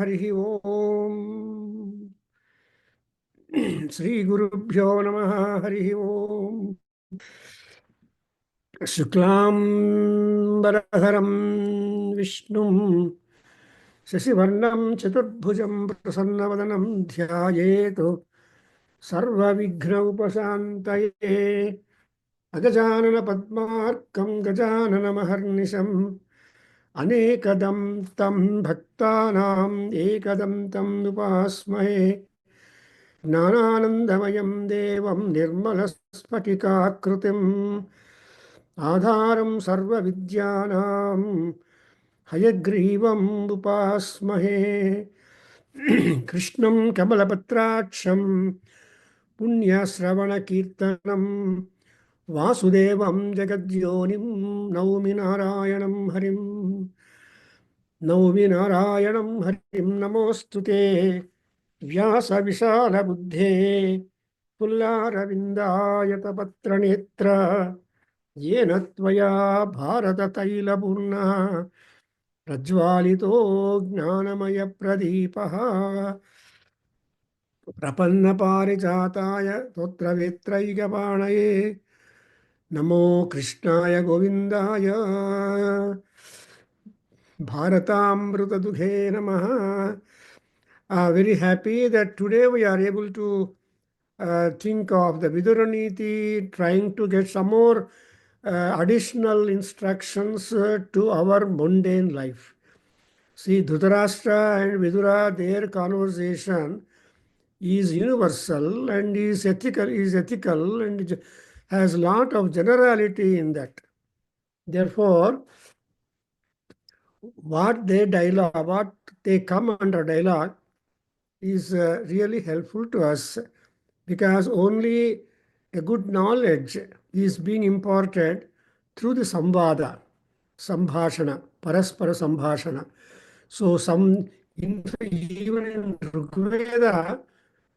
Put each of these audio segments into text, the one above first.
Harihi Om. Sri Gurubhyo Namaha Harihi Om. Shuklam Bharadharam Vishnum Sasivarnam Chaturbhujam Prasannavadanam Dhyayetu Sarva Vighna Upasantaye Agajanana Padmarkam Gajanana Maharnisham Anekadam Tam Bhaktanam Ekadam Tam Upasmahe Gnananandamayam Devam Nirmalaspatikakrutim Adharam Sarva Vidyanam Hayagrivam Upasmahe Krishnam Kamalapatraksham Punyasravana Kirtanam Vasudevam Jagadyonim Naumi Narayanam Harim Naumi Narayanam Harim Namostute Vyasa Visala Buddhe Pullaravindayatapatra Yena Tvaya Bharata Taila Purna Rajvalito Gnanamaya Pradipaha Prapanna Parijataya Totra Vetraigapanaya Namo Krishnaya Govindaya Bharatamruta Dughe Namaha. Very happy that today we are able to think of the Vidura Neethi, trying to get some more additional instructions to our mundane life. See, Dhritarashtra and Vidura, their conversation is universal and is ethical and has a lot of generality in that. Therefore, what they come under dialogue is really helpful to us, because only a good knowledge is being imparted through the samvada, sambhashana, paraspara sambhashana. So even in Rigveda,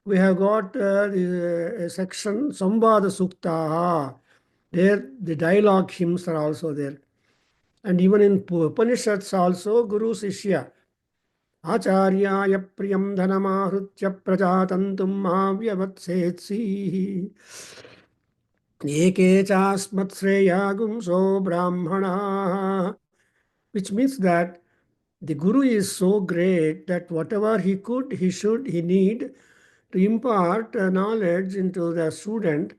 we have got a section, Samvada Sukta. There, the dialogue hymns are also there. And even in Upanishads also, Guru Sishya. Acharyaya priyam dhanamahritya prajatantum mavyavotsetsi eke chasmat shreyagumso brahmana. Which means that the Guru is so great that whatever he could, he need to impart knowledge into the student.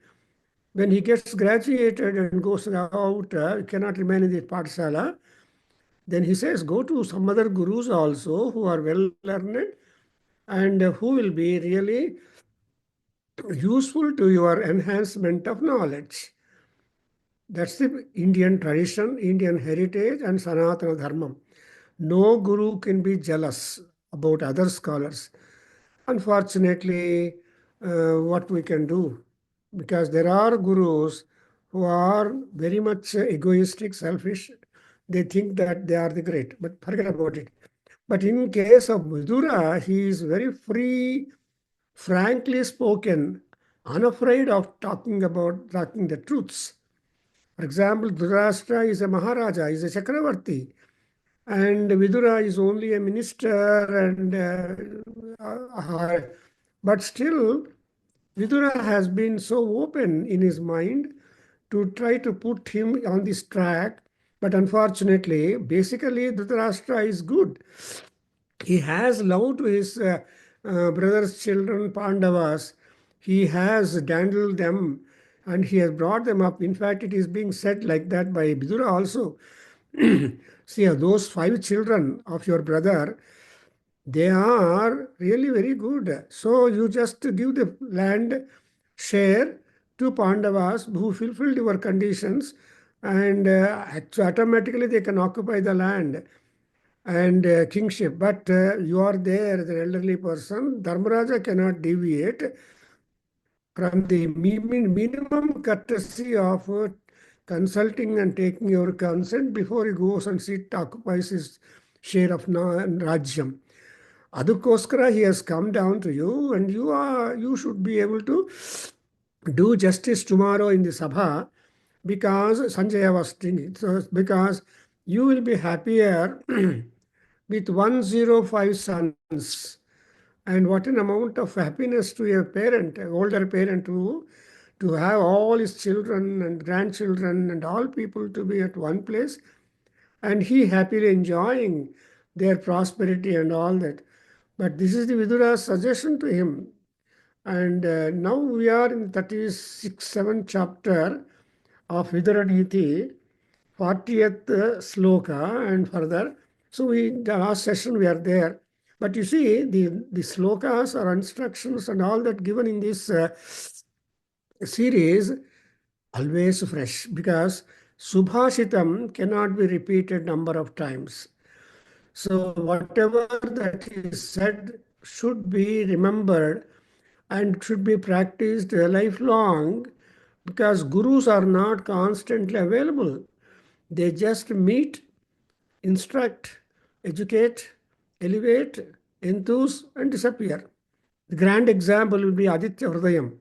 When he gets graduated and goes out, cannot remain in the Pathshala, then he says, go to some other gurus also who are well learned and who will be really useful to your enhancement of knowledge. That's the Indian tradition, Indian heritage, and Sanatana Dharma. No guru can be jealous about other scholars. Unfortunately, what we can do, because there are gurus who are very much egoistic, selfish. They think that they are the great, but forget about it. But in case of Vidura, he is very free, frankly spoken, unafraid of talking the truths. For example, Dhritarashtra is a Maharaja, is a Chakravarti, and Vidura is only a minister, but still, Vidura has been so open in his mind to try to put him on this track. But unfortunately, basically, Dhritarashtra is good. He has love to his brothers, children, Pandavas. He has dandled them and he has brought them up. In fact, it is being said like that by Vidura also. See, those 5 children of your brother, they are really very good. So you just give the land share to Pandavas who fulfilled your conditions, and automatically they can occupy the land and kingship. But you are there, the elderly person. Dharmaraja cannot deviate from the minimum courtesy of consulting and taking your consent before he goes and occupies his share of Rajyam. Adukoskara, he has come down to you, and you should be able to do justice tomorrow in the Sabha, because Sanjaya was thinking, so because you will be happier with 105 sons. And what an amount of happiness to a parent, an older parent, to have all his children and grandchildren and all people to be at one place, and he happily enjoying their prosperity and all that. But this is the Vidura's suggestion to him. And now we are in 36th, 7th chapter of Viduraneethi, 40th sloka and further. So the last session we are there. But you see, the slokas or instructions and all that given in this series always fresh, because Subhashitam cannot be repeated number of times. So whatever that is said should be remembered and should be practiced lifelong, because gurus are not constantly available. They just meet, instruct, educate, elevate, enthuse, and disappear. The grand example will be Aditya Hridayam.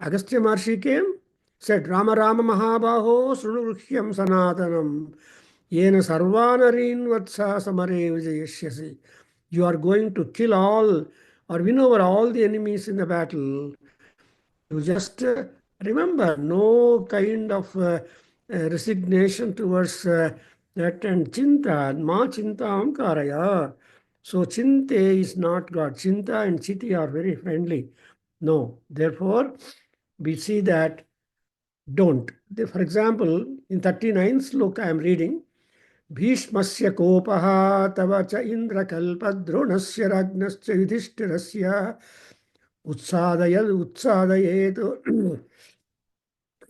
Agastya Maharshi came, said, Rama Rama Mahabaho Srunuruhyam Sanatanam Yena Sarvanarin Vatsa Samare Vijayashyasi. You are going to kill all or win over all the enemies in the battle. You just remember, no kind of resignation towards that, and chinta, ma chinta amkaraya. So chinte is not God. Chinta and chiti are very friendly. No. Therefore, we see that don't. For example, in 39th sloka I am reading, भीष्मस्य कोपः तव च इन्द्रकल्पद्रोणस्य राज्ञस्य युधिष्ठिरस्य उत्सादयेत्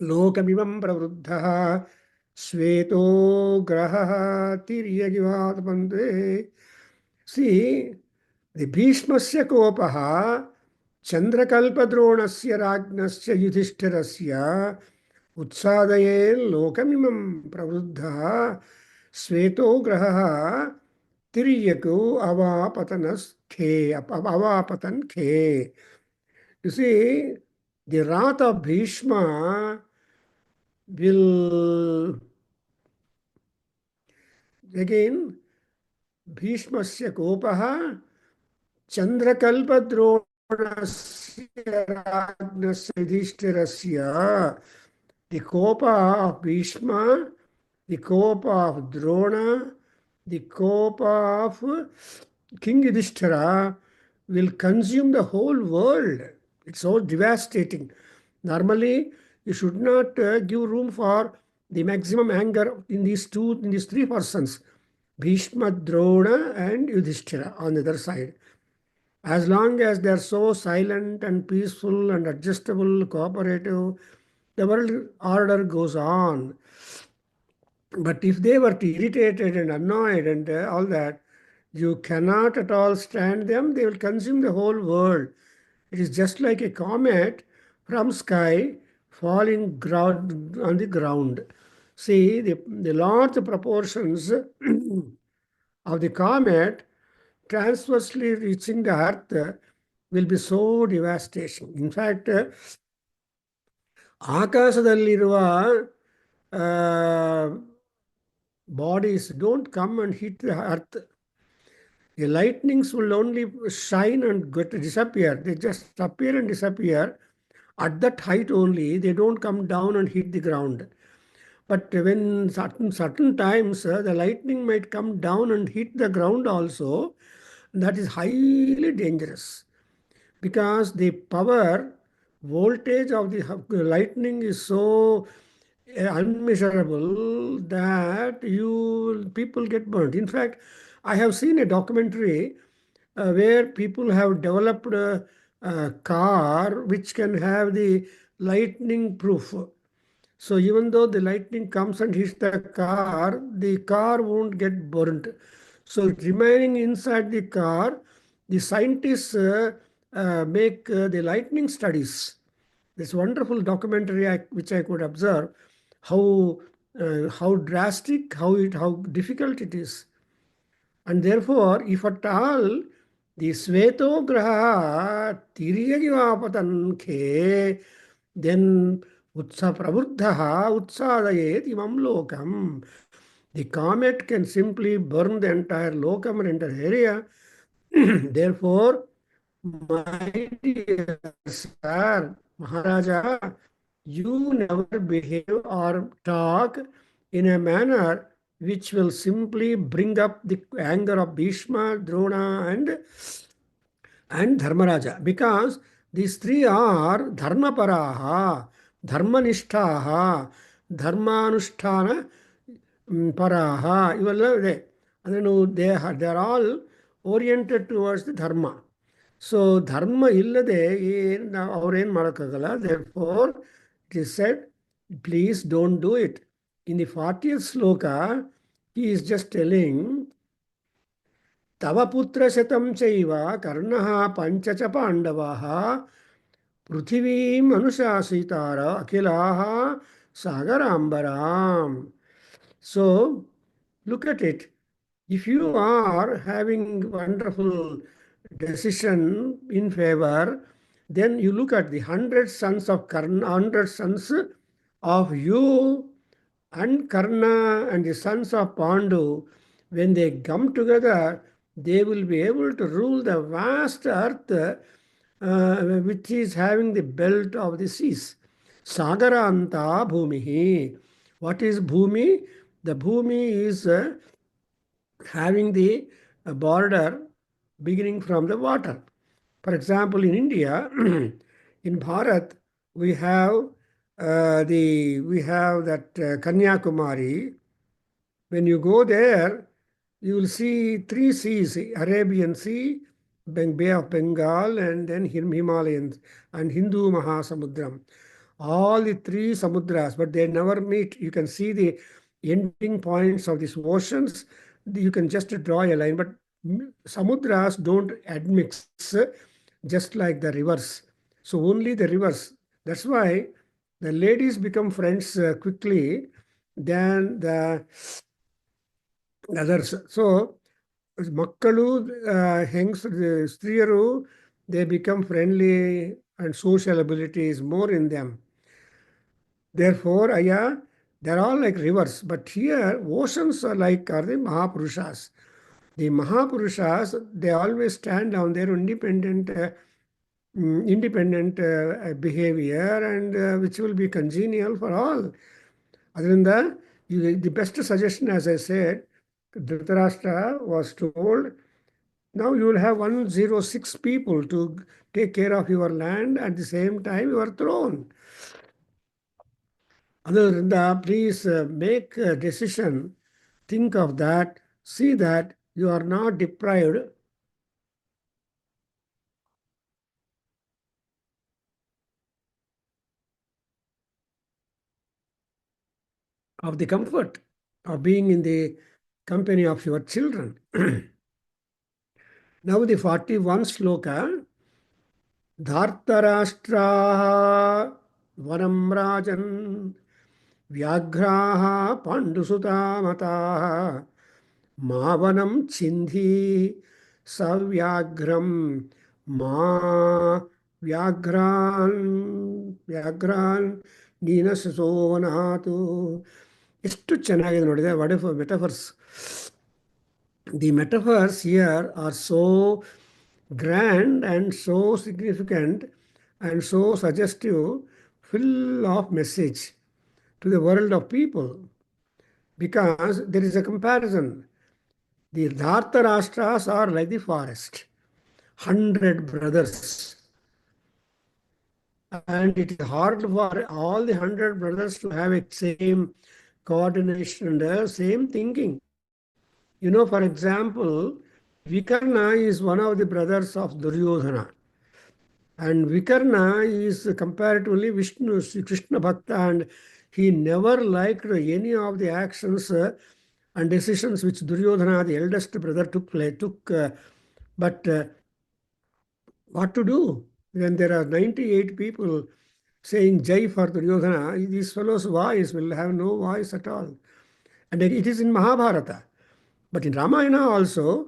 लोकमिमं प्रवृद्धः श्वेतो ग्रहः तिर्यगिवातपन्ते. See, the Bhishmasya kopaha Chandrakalpadronasya Rajnasya Yudhishthirasya Utsadaye Lokamimam Pravruddha Sveto Graha Tiryaku Avapatanas Khe Avapatan Khe. You see, the wrath of Bhishma will again Bhishmasya kopaha Chandrakalpadronasya Rajnasya Yudhishthirasya. The kopa of Bhishma, the kopa of Drona, the kopa of King Yudhishthira will consume the whole world. It's so devastating. Normally, you should not give room for the maximum anger in these three persons, Bhishma, Drona, and Yudhishthira on the other side. As long as they are so silent and peaceful and adjustable, cooperative, the world order goes on. But if they were irritated and annoyed and all that, you cannot at all stand them. They will consume the whole world. It is just like a comet from sky falling ground on the ground. See, the large proportions of the comet transversely reaching the earth will be so devastation. In fact, ಆಕಾಶದಲ್ಲಿರುವ bodies don't come and hit the earth. The lightnings will only shine and disappear. They just appear and disappear at that height only. They don't come down and hit the ground. But when certain times the lightning might come down and hit the ground also, that is highly dangerous, because the power voltage of the lightning is so unmeasurable that people get burnt. In fact, I have seen a documentary where people have developed a car which can have the lightning proof. So even though the lightning comes and hits the car won't get burnt. So remaining inside the car, the scientists make the lightning studies. This wonderful documentary which I could observe how drastic, how difficult it is. And therefore, if at all the Sveto Graha Tiryagivapatan Khe, then Utsa Prabuddhaha Utsadayet Imam Lokam. The comet can simply burn the entire Lokam and entire area. Therefore, my dear sir, Maharaja, you never behave or talk in a manner which will simply bring up the anger of Bhishma, Drona, and Dharmaraja, because these three are Dharmaparaha, Dharmanishtaha, Dharmanusthana Paraha. ಇವೆಲ್ಲ ಇದೆ. ಅದನ್ನು they are all oriented towards the dharma. So ಧರ್ಮ ಇಲ್ಲದೆ ಏನು ಅವ್ರೇನು ಮಾಡೋಕ್ಕಾಗಲ್ಲ. therefore it is said, please don't do it. In the 40th sloka, he is just telling, तव पुत्रशतं चैव कर्णः पञ्च च पाण्डवाः पृथिवीम् अनुशासितार अखिलाः सागराम्बराम्. So look at it. If you are having wonderful decision in favor, then you look at the 100 sons of Karna, 100 sons of you and Karna and the sons of Pandu. When they come together, they will be able to rule the vast earth, which is having the belt of the seas. Sagaranta Bhumihi. What is Bhumi? The Bhumi is having the border beginning from the water. For example, in India, in Bharat, we have that Kanyakumari. When you go there, you will see three seas: Arabian Sea, Bay of Bengal, and then Himalayans and Hindu Mahasamudram. All the three samudras, but they never meet. You can see the ending points of these oceans. You can just draw a line, but samudras don't admix just like the rivers. So only the rivers. That's why the ladies become friends quickly than the others. So ಮಕ್ಕಳು ಹೆಂಗ್ಸ್ ಸ್ತ್ರೀಯರು, they become friendly and social ability is more in them. Therefore, they're all like rivers, but here oceans are the Mahapurushas. The Mahapurushas, they always stand on their independent behavior, and which will be congenial for all. Adrinda, the best suggestion, as I said, Dhritarashtra was told, now you will have 106 people to take care of your land at the same time your throne. Adrinda, please make a decision. Think of that. See that you are not deprived of the comfort of being in the company of your children. Now the 41 sloka. Dhartarashtraha vanam rajan vyagraha pandusuta mataha mavanam chindhi savyagram ma vyagran ನೀನಸೋವನಾತು. ಎಷ್ಟು ಚೆನ್ನಾಗಿದೆ ನೋಡಿದೆ. What if metaphors. The metaphors here are so grand and so significant and so suggestive, full of message to the world of people, because there is a comparison. The Dhartarashtras are like the forest, 100 brothers, and it is hard for all the 100 brothers to have a same coordination and same thinking. For example, Vikarna is one of the brothers of Duryodhana. And Vikarna is comparatively Krishna Bhakta, and he never liked any of the actions and decisions which Duryodhana, the eldest brother, took. But what to do when there are 98 people saying Jai for Duryodhana? These fellows' voice will have no voice at all. And it is in Mahabharata. But in Ramayana also,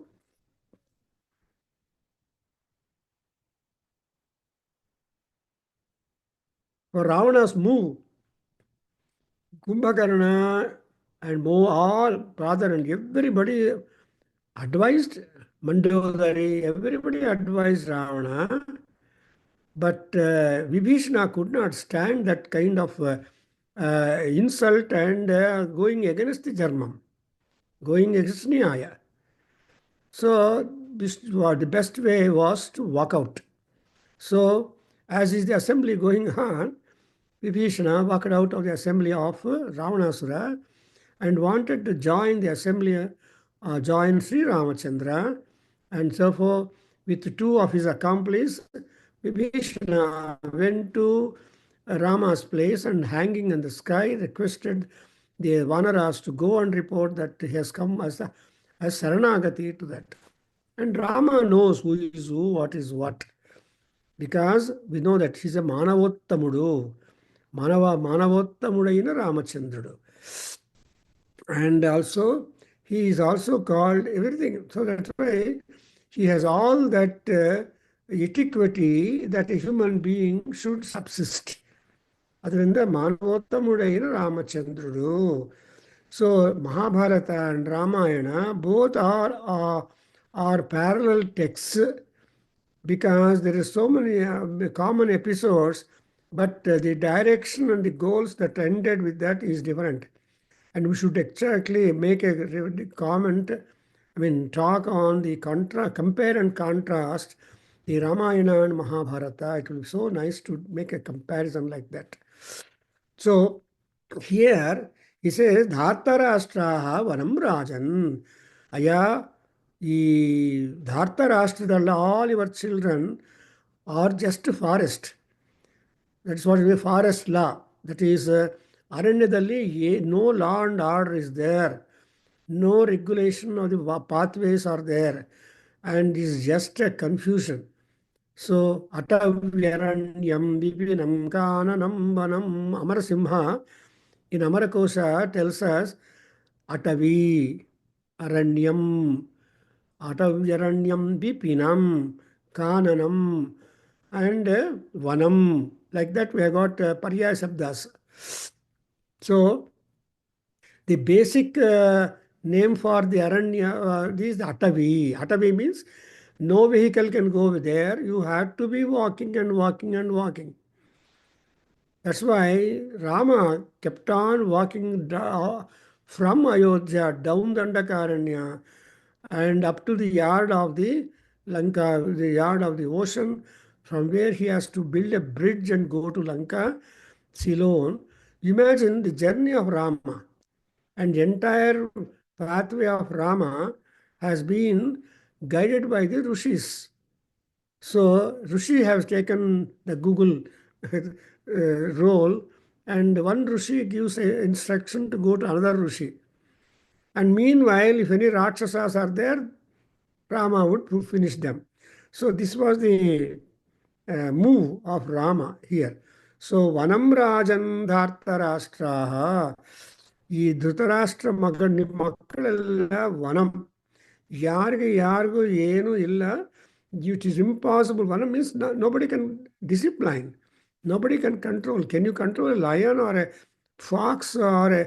for Ravana's move, Kumbhakarna and all brother and everybody advised Mandodari, everybody advised Ravana, but Vibhishana could not stand that kind of insult and going against the Jarmam, going against Nyaya. So the best way was to walk out. So as is the assembly going on, Vibhishana walked out of the assembly of Ravanasura and wanted to join the assembly, join Sri Ramachandra. And therefore, with two of his accomplices, Vibhishana went to Rama's place and hanging in the sky requested the Vanaras to go and report that he has come as Saranagati to that. And Rama knows who is who, what is what, because we know that he's a Manavottamudu, Manavottamudaina Ramachandrudu. And also, he is also called everything. So that's why he has all that etiquette that a human being should subsist. ಅದರಿಂದ ಮಾನವೋತ್ತಮುಡೈನ ರಾಮಚಂದ್ರುಡು. So Mahabharata and Ramayana both are parallel texts because there is so many common episodes, but the direction and the goals that ended with that is different. And we should exactly make a comment, talk on the compare and contrast the Ramayana and Mahabharata. It will be so nice to make a comparison like that. So here he says, Dhartarashtraha Vanam Rajan. Aya, ಈ ಧಾರ್ತರಾಷ್ಟ್ರದಲ್ಲಿ all your children are just forest. That's what is forest law. That is, ಅರಣ್ಯದಲ್ಲಿ no law and order is there. No regulation of the pathways are there. And it's just a confusion. So, Atavyaranyam Vipinam Kananam Vanam Amarasimha in Amarakosha tells us Atavi, Aranyam, Atavyaranyam Vipinam, Kananam, and Vanam. Like that, we have got Paryaya Sabdas. So, the basic name for the Aranya is Atavi. Atavi means no vehicle can go there. You have to be walking and walking and walking. That's why Rama kept on walking from Ayodhya down Dandakaranya and up to the yard of the Lanka, the yard of the ocean, from where he has to build a bridge and go to Lanka, Ceylon. Imagine the journey of Rama, and the entire pathway of Rama has been guided by the Rishis. So Rishi has taken the Google role, and one Rishi gives an instruction to go to another Rishi. And meanwhile, if any Rakshasas are there, Rama would finish them. So this was the move of Rama here. So Vanam Rajan Dhartarashtraha. ಈ ಧೃತರಾಷ್ಟ್ರ ಮಕ್ಕಳೆಲ್ಲ ವನಂ, ಯಾರಿಗೂ ಏನೂ ಇಲ್ಲ. It is impossible. Vanam means nobody can discipline. Nobody can control. Can you control a lion or a fox or a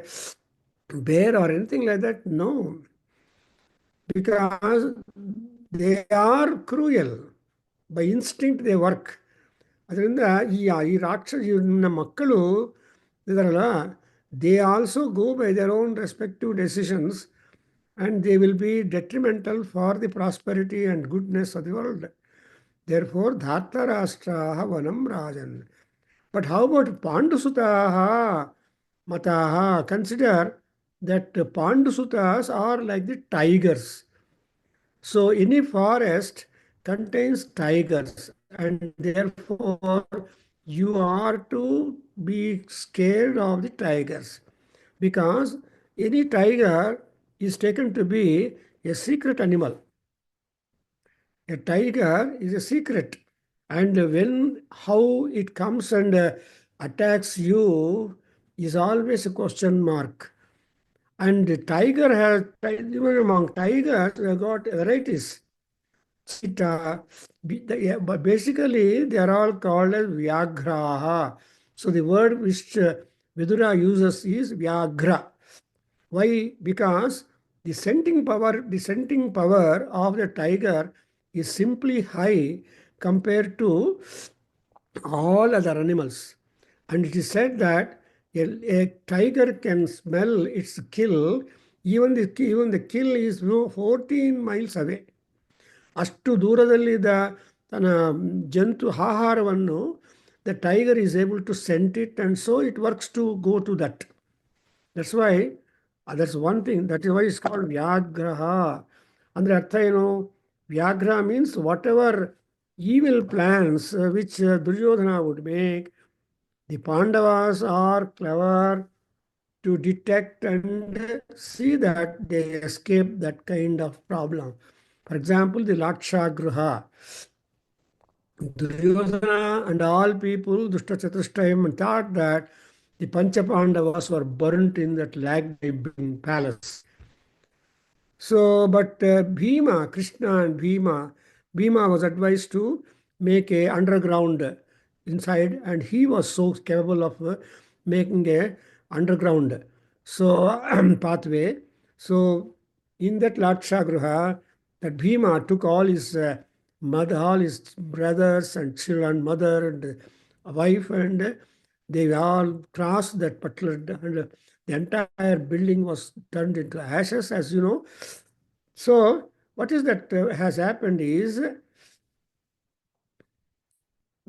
bear or anything like that? No. Because they are cruel. By instinct they work. ಅದರಿಂದ ಈ ರಾಕ್ಷಸ ಮಕ್ಕಳು ಇದರಲ್ಲ, they also go by their own respective decisions, and they will be detrimental for the prosperity and goodness of the world. Therefore, Dhartarashtraha Vanam Rajan. But how about Pandusutaha Mataha? Consider that Pandusutas are like the tigers. So any forest contains tigers, and therefore you are to be scared of the tigers, because any tiger is taken to be a secret animal. A tiger is a secret, and how it comes and attacks you is always a question mark. And the tiger has, even among tigers, we have got varieties. But basically, they are all called as Vyagraha. So the word which Vidura uses is Vyagra. Why? Because the scenting power of the tiger is simply high compared to all other animals. And it is said that a tiger can smell its kill, even the kill is 14 miles away. ಅಷ್ಟು ದೂರದಲ್ಲಿದ್ದ ತನ್ನ ಜಂತು ಆಹಾರವನ್ನು the tiger is able to scent it, and so it works to go to that. That's why, that's one thing. That is why it's called Vyagraha. ಅಂದ್ರೆ ಅರ್ಥ ಏನು? Vyagra means whatever evil plans which Duryodhana would make, the Pandavas are clever to detect and see that they escape that kind of problem. For example, the Lakshagraha. Duryodhana and all people, Dushta Chatushtayam, thought that the Panchapandavas were burnt in that lag palace. So, but Bhima, Krishna and Bhima was advised to make a underground inside, and he was so capable of making a underground pathway. So, in that Lakshagruha, that Bhima took all his all his brothers and children, mother and wife, and they all crossed that particular, and the entire building was turned into ashes, as you know. So, what is that has happened is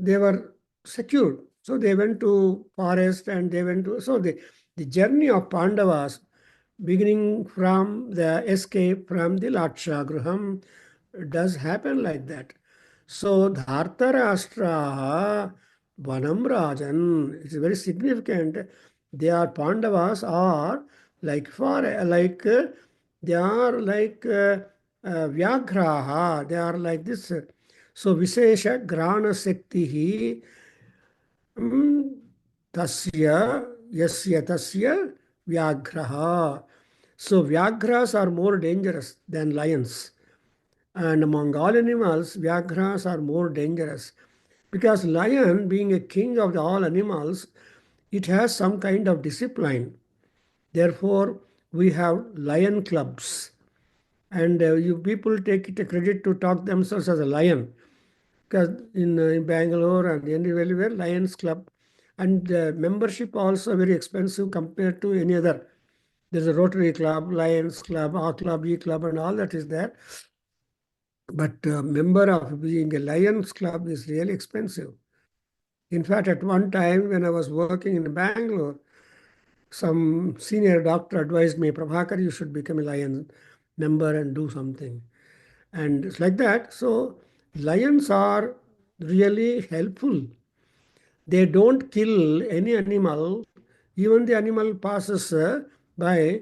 they were secured. So they went to forest and they went to, so the journey of Pandavas, beginning from the escape from the Lakshagraham, does happen like that. So Dhartarashtra Vanam Rajan, it's very significant. They are Pandavas are like for they are like Vyagraha, they are like this. So Vishesha Grana Sekti tasya yasya tasya Vyagraha. So Vyagras are more dangerous than lions. And among all animals, Vyagras are more dangerous. Because lion, being a king of all animals, it has some kind of discipline. Therefore, we have lion clubs. And you people take it a credit to talk themselves as a lion. Because in Bangalore and anywhere, Lions Club. And membership also very expensive compared to any other. There's a Rotary Club, Lions Club, A Club, E Club, and all that is there. But member of being a Lions Club is really expensive. In fact, at one time when I was working in Bangalore, some senior doctor advised me, Prabhakar, you should become a Lion member and do something. And it's like that. So lions are really helpful. They don't kill any animal. Even the animal passes by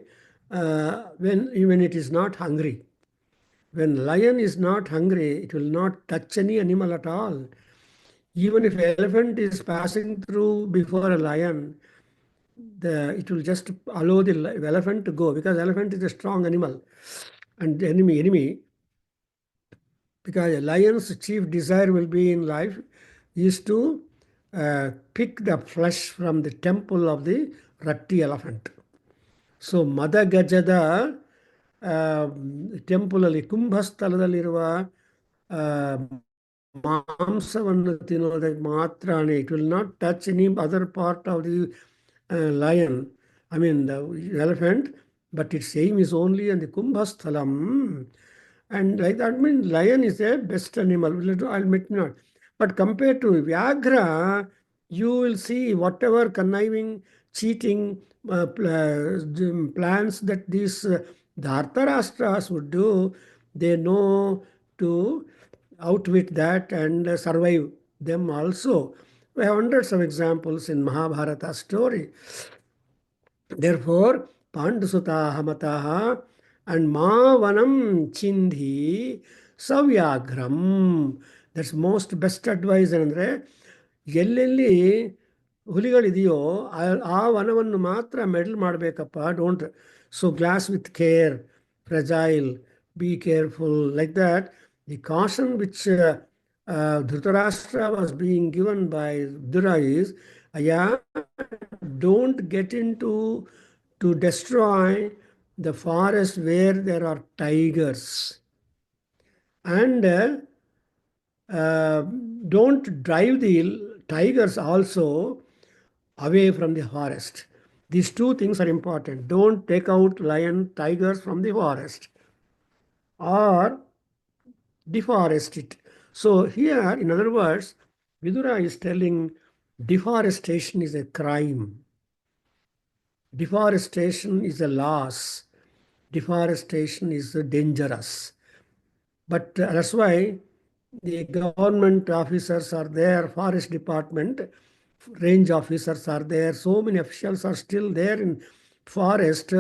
when even it is not hungry. When lion is not hungry, it will not touch any animal at all. Even if elephant is passing through before a lion, it will just allow the elephant to go, because elephant is a strong animal and enemy. Because a lion's chief desire will be in life is to pick the flesh from the temple of the Ratti elephant. So ಮದಗಜದ ಟೆಂಪಲಲ್ಲಿ ಕುಂಭಸ್ಥಳದಲ್ಲಿರುವ ಮಾಂಸವನ್ನು ತಿನ್ನೋದಕ್ಕೆ ಮಾತ್ರನೇ, it will not touch any other part of the lion, I mean the elephant, but its aim is only on the kumbhasthalam. And like that means lion is a best animal, I'll admit not. But compared to Vyagra, you will see whatever conniving, cheating plans that these Dhartarashtra's would do, they know to outwit that and survive them also. We have hundreds of examples in Mahabharata story. Therefore, Pandusutaha Mataha and Mavanam Chindhi Savyagram. That's most best advice. ಅಂದರೆ ಎಲ್ಲೆಲ್ಲಿ ಹುಲಿಗಳಿದೆಯೋ ಆ ವನವನ್ನು ಮಾತ್ರ medal ಮಾಡಬೇಕಪ್ಪ. Don't so glass with care, fragile, be careful, like that. The caution which Dhritarashtra was being given by Vidura is, yeah, don't get into to destroy the forest where there are tigers. And uh, don't drive the tigers also away from the forest. These two things are important. Don't take out lion, tigers from the forest or deforest it. So here, in other words, Vidura is telling deforestation is a crime. Deforestation is a loss. Deforestation is dangerous. But that's why the government officers are there, forest department, range officers are there, so many officials are still there in forest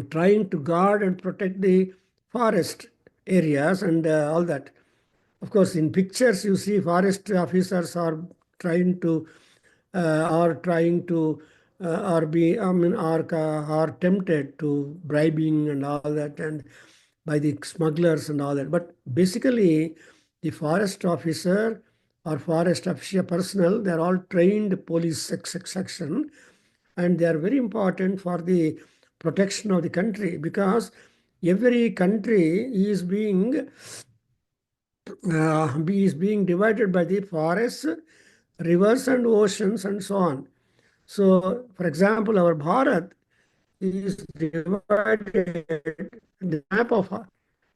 trying to guard and protect the forest areas and all that. Of course, in pictures you see forest officers trying to are trying to are be I mean are tempted to bribing and all that and by the smugglers and all that. But basically, the forest officer or forest official personnel, they're all trained police section, and they are very important for the protection of the country because every country is being divided by the forests, rivers and oceans and so on. So, for example, our Bharat is divided. The map of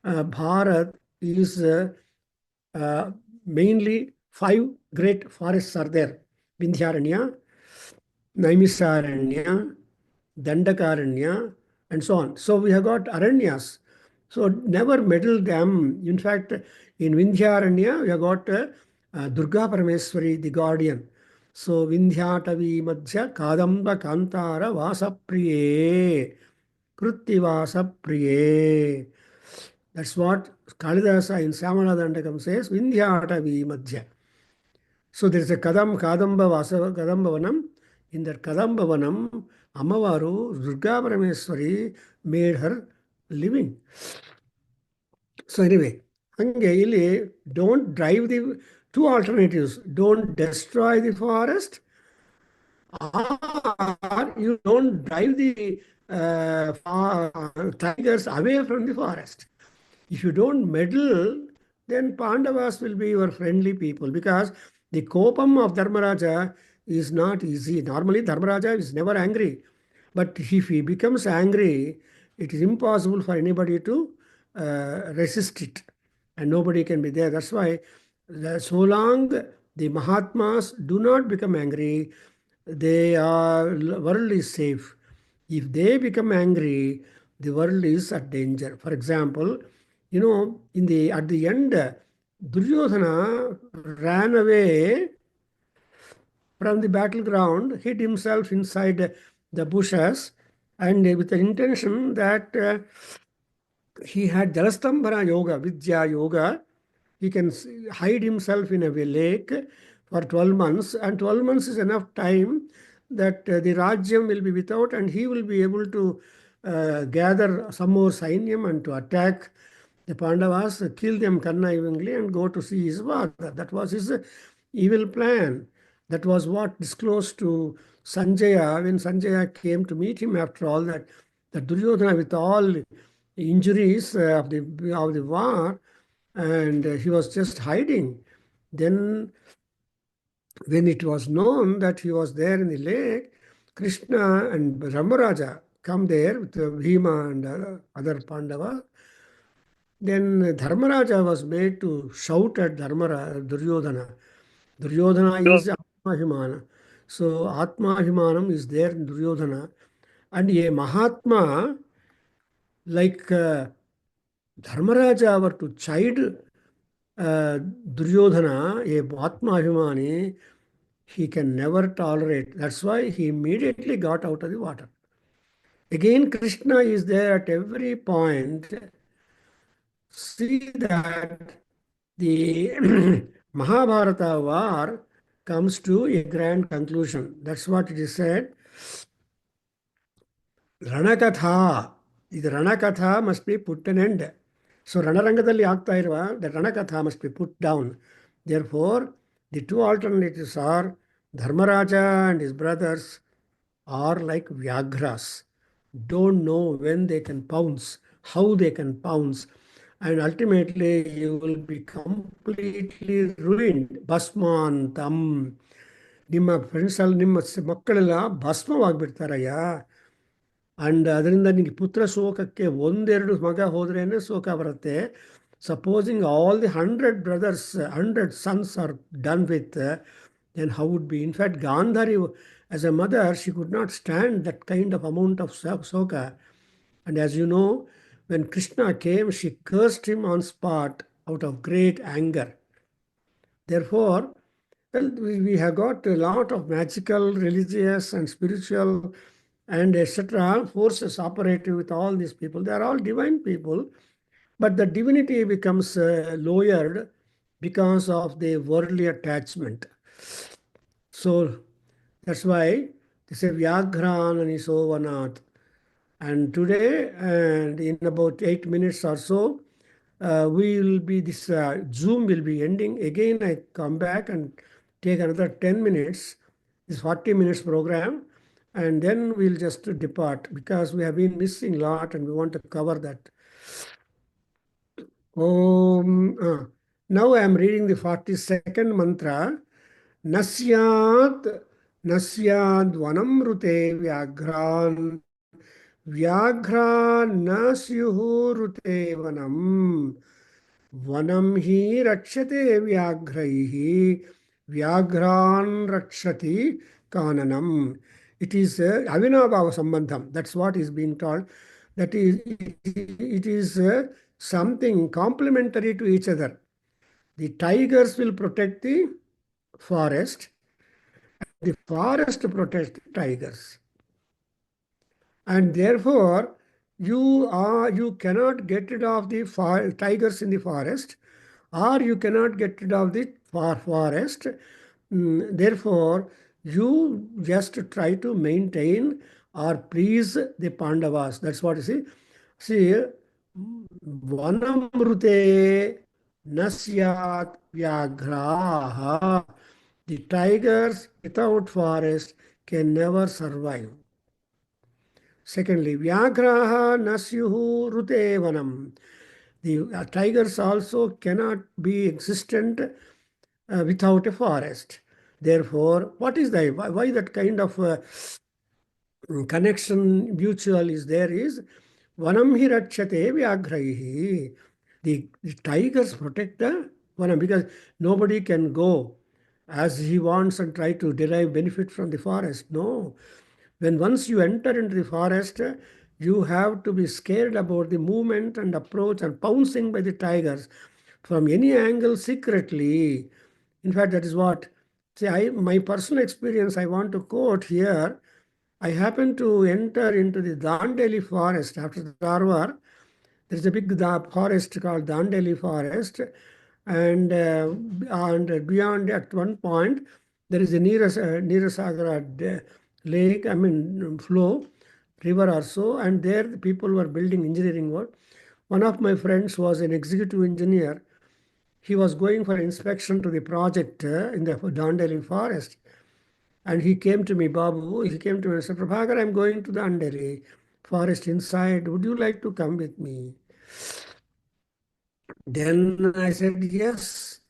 Bharat is mainly five great forests are there: Vindhyaranya, Naimisaranya, Dandakaranya, and so on. So we have got Aranyas. So never meddle them. In fact, in Vindhyaranya, we have got Durga Parameswari, the guardian. So Vindhyatavi Madhya Kadamba Kantara Vasapriye Krutti Vasapriye. That's what Kalidasa in Samana Dandakam says, Vindhyatavi Madhya. So there is a Kadamba Vasa Kadambavanam. In that Kadambavanam, Amavaru, Durga Parameswari made her living. So anyway, ಹಂಗೆ don't drive the two alternatives. Don't destroy the forest or you don't drive the tigers away from the forest. If you don't meddle, then Pandavas will be your friendly people because the kopam of Dharmaraja is not easy. Normally, Dharmaraja is never angry. But if he becomes angry, it is impossible for anybody to resist it. And nobody can be there. That's why so long the Mahatmas do not become angry, world is safe. If they become angry, the world is at danger. For example, at the end, Duryodhana ran away from the battleground, hid himself inside the bushes, and with the intention that he had Jalastambhana Yoga, Vidya Yoga. He can hide himself in a lake for 12 months, and 12 months is enough time that the Rajyam will be without, and he will be able to gather some more Sainyam and to attack the Pandavas, kill them connivingly, and go to see his father. That was his evil plan. That was what disclosed to Sanjaya when Sanjaya came to meet him after all that. That Duryodhana, with all injuries of the war, and he was just hiding. Then, when it was known that he was there in the lake, Krishna and Ramaraja come there with Bhima and other Pandava. Then Dharmaraja was made to shout at Duryodhana. Duryodhana is Atmahimana. So Atmahimanam is there in Duryodhana. And a Mahatma like Dharmaraja were to chide Duryodhana, a Atmahimani, he can never tolerate. That's why he immediately got out of the water. Again, Krishna is there at every point. See that the Mahabharata war comes to a grand conclusion. That's what it is said. Ranakatha. The Ranakatha must be put an end. So Ranarangadalli ಆಗ್ತಾ ಇರುವ the Ranakatha must be put down. Therefore, the two alternatives are Dharmaraja and his brothers are like Vyagras. don't know when they can pounce, how they can pounce, and ultimately you will be completely ruined. ಭಸ್ಮಾಂತಂ ನಿಮ್ಮ friends ಅಲ್ಲಿ ನಿಮ್ಮ ಮಕ್ಕಳೆಲ್ಲ ಭಸ್ಮವಾಗಿಬಿಡ್ತಾರಯ್ಯ. And ಅದರಿಂದ ನಿಮಗೆ ಪುತ್ರ ಶೋಕಕ್ಕೆ ಒಂದೆರಡು ಮಗ ಹೋದ್ರೇನೆ ಶೋಕ ಬರುತ್ತೆ. Supposing all the 100 brothers, 100 sons are done with, then how would be? In fact, Gandhari, as a mother, she could not stand that kind of amount of soka. And as you know, when Krishna came, she cursed him on spot out of great anger. Therefore, well, we have got a lot of magical, religious, and spiritual, and etc. forces operating with all these people. They are all divine people, but the divinity becomes lowered because of the worldly attachment. So that's why they say Vyagran and Isovanat. And today, and in about 8 minutes or so, we will be this Zoom will be ending. Again, I come back and take another 10 minutes, this 40 minutes program, and then we'll just depart because we have been missing a lot and we want to cover that. Now I am reading the 42nd mantra. Nasyad Nasyad Vanamrute Vyagran Vyaghra न स्युरुते वनम वनम ही रक्षते व्याघ्रैः व्याघ्रान् रक्षति काननम. It is avinabhava sambandham. That's what is being told. That is, it is something complementary to each other. The tigers will protect the forest. The forest protects the tigers. And therefore, you cannot get rid of the tigers in the forest, or you cannot get rid of the forest. Therefore, you just try to maintain or please the Pandavas. That's what you see. See, Vanamrute Nasyat Vyagraha. The tigers without forest can never survive. Secondly, Vyagraha Nasyuhu Rutevanam. The tigers also cannot be existent without a forest. Therefore, what is the why that kind of connection mutual is there is Vanam hirachate Vyagraihi. The tigers protect the Vanam because nobody can go as he wants and try to derive benefit from the forest. No. When once you enter into the forest, you have to be scared about the movement and approach and pouncing by the tigers from any angle secretly. In fact, that is what, see, my personal experience I want to quote here. I happened to enter into the Dandeli forest after the Dharwar. There is a big forest called Dandeli Forest, and beyond at one point there is a Neerasagara lake, I mean flow, river or so, and there the people were building engineering work. One of my friends was an executive engineer. He was going for inspection to the project in the Dandeli forest. And he came to me, Babu, he came to me and said, Prabhakar, I'm going to the Dandeli forest inside. Would you like to come with me? Then I said, yes.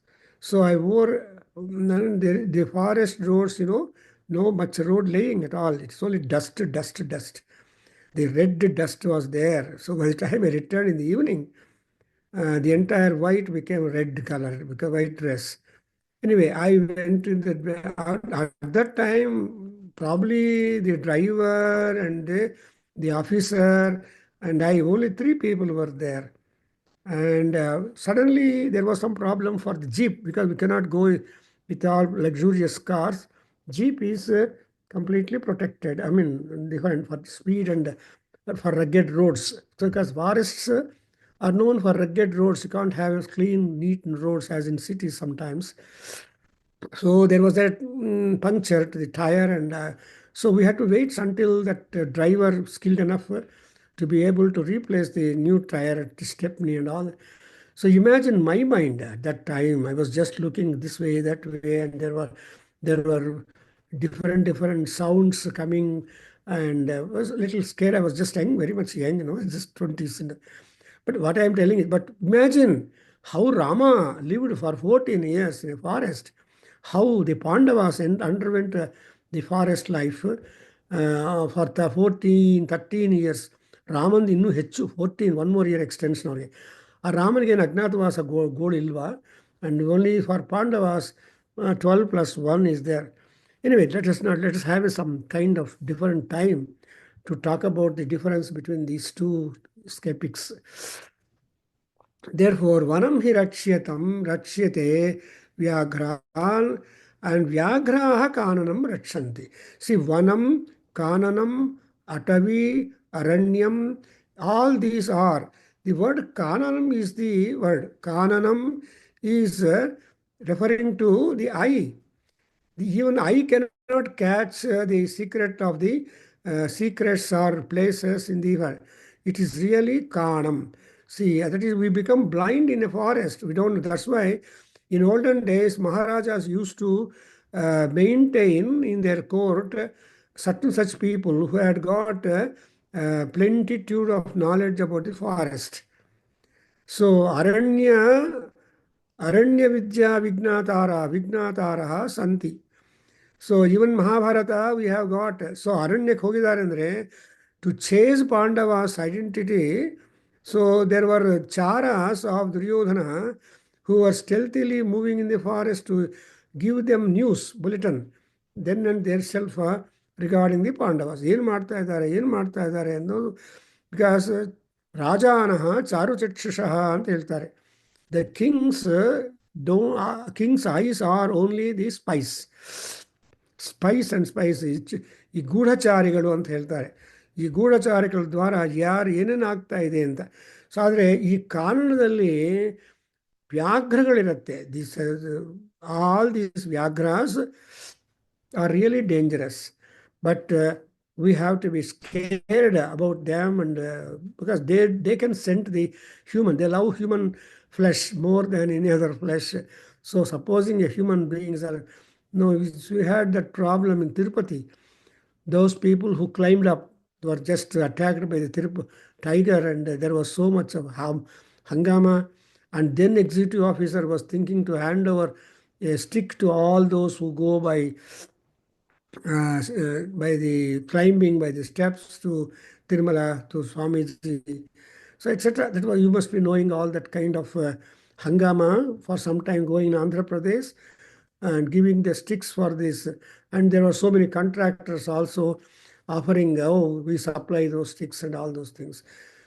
So I wore the forest roads, no much road laying at all. It's only dust, dust, dust. The red dust was there. So by the time I returned in the evening, the entire white became red color, became white dress. Anyway, I went in at that time, probably the driver and the officer and I, only three people were there. And suddenly there was some problem for the Jeep because we cannot go with all luxurious cars. Jeep is completely protected. I mean, different for speed and for rugged roads. So because forests are known for rugged roads, you can't have clean, neat roads as in cities sometimes. So there was that puncture to the tire, and so we had to wait until that driver skilled enough to be able to replace the new tire at the stepney and all. So imagine my mind at that time. I was just looking this way, that way, and there were different sounds coming and was a little scared. I was just young, very much young, just 20s. But what I'm telling is, but imagine how Rama lived for 14 years in a forest, how the Pandavas underwent the forest life for the 14, 13 years. ರಾಮಂದು ಇನ್ನೂ ಹೆಚ್ಚು 14, one more year extension ಅವರಿಗೆ. ಆ ರಾಮನಿಗೆ ಏನು ಅಜ್ಞಾತವಾಸ ಗೋಳು ಇಲ್ವಾ? And only for Pandavas, 12 plus 1 is there. Anyway, let us have some kind of different time to talk about the difference between these two epics. Therefore, vanam hi rakshyate vyaghran, and vyaghraha kananam rakshanti. See, vanam, kananam, atavi, aranyam, all these are. The word kananam is the word. Kananam is referring to the eye. Even I cannot catch the secret of the secrets or places in the world. It is really kanam. See, that is, we become blind in a forest. We don't. That's why, in olden days, Maharajas used to maintain in their court certain such people who had got plenitude of knowledge about the forest. So, Aranya Vidya Vignatara Santi. So even Mahabharata we have got. So Aranyak ಹೋಗಿದ್ದಾರೆ ಅಂದರೆ to chase Pandava's identity. So there were charas of Duryodhana who were stealthily moving in the forest to give them news, bulletin, then and their self regarding the Pandavas. ಏನು ಮಾಡ್ತಾ ಇದ್ದಾರೆ ಅನ್ನೋದು. Because ರಾಜಾನಃ ಚಾರುಚಕ್ಷುಷಃ ಅಂತ ಹೇಳ್ತಾರೆ. The king's eyes are only the spice. Spice and Spice, ಈ ಗೂಢಚಾರಿಗಳು ಅಂತ ಹೇಳ್ತಾರೆ. ಈ ಗೂಢಚಾರಿಗಳ ದ್ವಾರ ಯಾರು ಏನೇನು ಆಗ್ತಾ ಇದೆ ಅಂತ. ಸೊ ಆದರೆ ಈ ಕಾನೂನದಲ್ಲಿ ವ್ಯಾಘ್ರಗಳಿರುತ್ತೆ. ಆಲ್ ದೀಸ್ ವ್ಯಾಘ್ರಾಸ್ are really dangerous, but we have to be scared about them, and because they can scent the human. They love human flesh more than any other flesh. So supposing a human beings are, no, we had that problem in Tirupati. Those people who climbed up were just attacked by the tiger, and there was so much of hangama. And then executive officer was thinking to hand over a stick to all those who go by the climbing, by the steps to Tirumala, to Swamiji, so etc. That was, you must be knowing all that kind of hangama for some time going in Andhra Pradesh and giving the sticks for this. And there were so many contractors also offering, oh, we supply those sticks and all those things.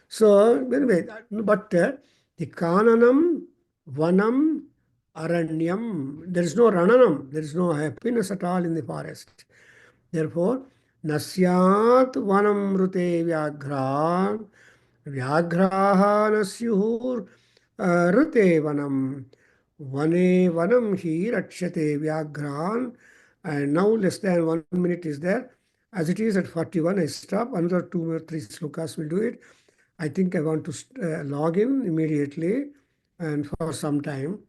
So anyway, but the kananam, vanam, aranyam, there is no rananam, there is no happiness at all in the forest. Therefore, nasyat vanam rute vyaghran, vyaghraha nasyur rute vanam, vane vanam hi rakshate vyaghran. And now less than 1 minute is there. As it is at 41, I stop. Another 2 or 3 slokas will do it. I think I want to log in immediately and for some time.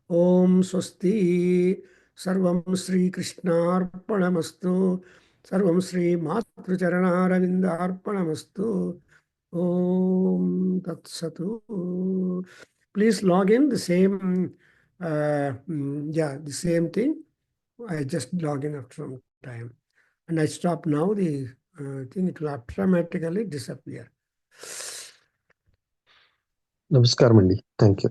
Om Swasti Sarvam Sri Krishnarpanamastu. Sarvam Sri Matrucharanaravindarpanamastu. Om Tat Satu. Please log in the same, the same thing. I just log in after some time. And I stop now, the thing, it will automatically disappear. Namaskar, Mandi. Thank you.